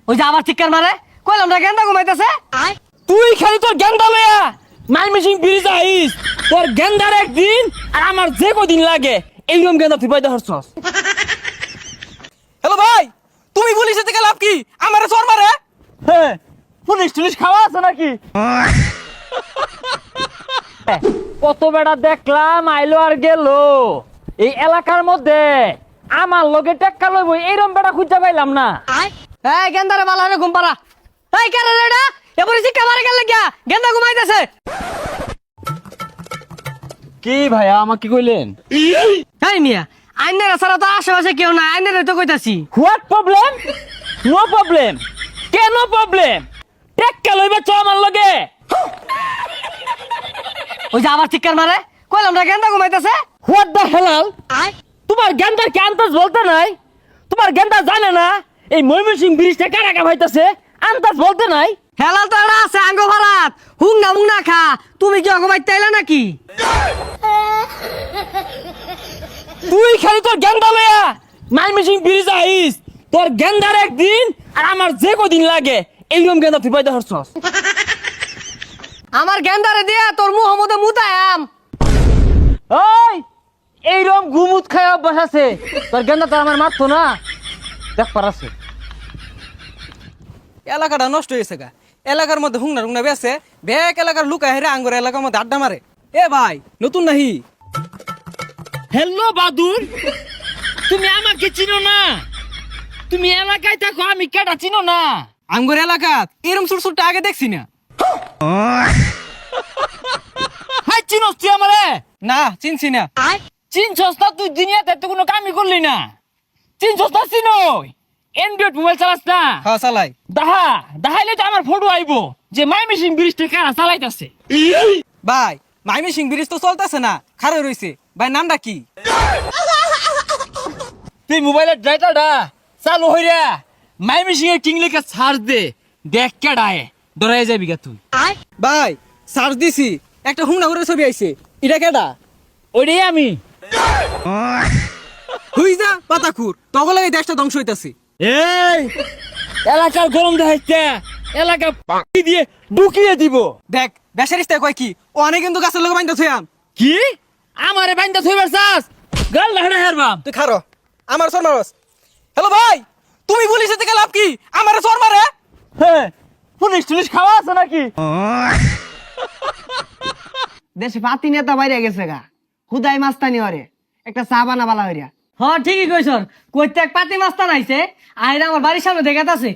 ওই যে আবার চিৎকার মারে, কইলাম না গেন্দা ঘুমাইতেছে। তুই খালি তোর গেন্দা লইয়া মাইমিসিং ব্রিজ আইস, তোর গেন্দার একদিন আর আমার যে কদিন লাগে এইরকম গেন্দা তুই পাইতে হরছস। হ্যালো ভাই, তুমি পুলিশের থেকে লাভ কি? আমারে চোর মারে। হ্যাঁ, পুলিশ টুলিশ খাওয়া আছে নাকি? কত বেড়া দেখলাম আইলো আর গেল, এই এলাকার মধ্যে আমার লগে টেক্কা লইব এইরকম বেড়া খুঁজা পাইলাম না। এই গেন্দারে ভালো হয়ে ঘুম পাড়া। এই কেন রে এটা? এবারে চিৎকার মারে গেল গিয়া, গেন্দা ঘুমাইতেছে। কি ভাইয়া আমাকে কইলেন? এই মিয়া, আইনের ছাড়া তো আশেপাশে কেউ নাই, আইনের তো কইতাছি। What problem? No problem. কেন প্রবলেম? টেক্কা লইবা চ আমার লগে। ওই যে আবার চিৎকার মারে, কইলাম না গেন্দা ঘুমাইতেছে। What the Helal? তোমার গেন্দার কি আন্দাজ বলতে নাই? তোমার গেন্দা জানে না এই ময়মনসিং ব্রিজটা কারা কা ভাইতাছে? আন্দাজ বলতে নাই? হেলাল তো এটা আছে আঙ্গ ভাড়াত, হুং না খা। তুমি কি ঘুমাইতে আইলা নাকি? তুই খালি তোর গেন্দা লইয়া ময়মনসিং ব্রিজ আইস, তোর গেন্দার একদিন আর আমার যে কদিন লাগে এইরকম গেন্দা তুই পাইতে হরছস। আমার গেন্দারে দিয়া তোর মুহম্মদে মুতায়াম। ওই এইরকম গুমুত খায় অভ্যাস আছে, তোর গেন্দা তোর আমার মারতো না, দেখ পারাছে। এলাকাটা নষ্ট হয়েছে গা। এলাকার মধ্যে হুংনা বেছে ব্যাগ এলাকার লুকায় হেরে আঙ্গুর এলাকার মধ্যে আড্ডা মারে। এ ভাই, নতুন নাহি? হ্যালো বাদুর, তুমি আমাকে চিনো না? তুমি এলাকায় থাকো, আমি কেটা চিনো না? আঙ্গুর এলাকা এরম সুরসুরটা আগে দেখছি না। হাই চিনোস তুই আমারে? না, চিনছি না। চিনছস না তুই? দুনিয়াতে তো কোনো কামই করলি না। চিনছস না? চিনই অ্যান্ড্রয়েড মোবাইল চালাস না? হ্যাঁ, চালাই। দাহাইলে তো আমার ফটো আইবো যে ময়মনসিং ব্রিজটা কারা চালাইতাছে। ভাই, ময়মনসিং ব্রিজ তো চলতেছে না, খারে রইছে। ভাই, নামটা কি? তুই মোবাইলের ড্রাইভারটা চালু হইরা ময়মনসিং এর টিংলিকে সার্চ দে, দেখ কেডায় ধরাই যাবি গা তুই। ভাই, সার্চ দিছি, একটা হুংনা করে ছবি আইছে। এটা কেডা? ওইটাই আমি। হুই যা পাতাকুর, তখন লাগে দেশটা ধ্বংস হইতাছে। এই এলাকার গরম দেখাইছে, এলাকা পাকি দিয়ে ঢুকিয়ে দিব। দেখ, বেসারিস্তায় কয় কি, ও অনেক কিন্তু গাছের লোক বাইন্দা থইয়াম। কি আমারে বাইন্দা থইবার চাস? গাল লাহড়া হেরবাম। তুই খারো, আমার চোর মারস। হ্যালো ভাই, তুমি পুলিশের থেকে লাভ কি? আমারে চোর মারে। হ্যাঁ, পুলিশ টুলিশ খাওয়া আছে নাকি? দেশে পাতি নেতা বাইরে গেছে গা, হুদাই মাস্তানি হরে একটা চা বানা বালা হইরা। হ্যাঁ ঠিকই কইছর, কইতে এক পাতি মাস্তান আইছে, আইরা আমার বাড়ির সামনে দেখাতাছে।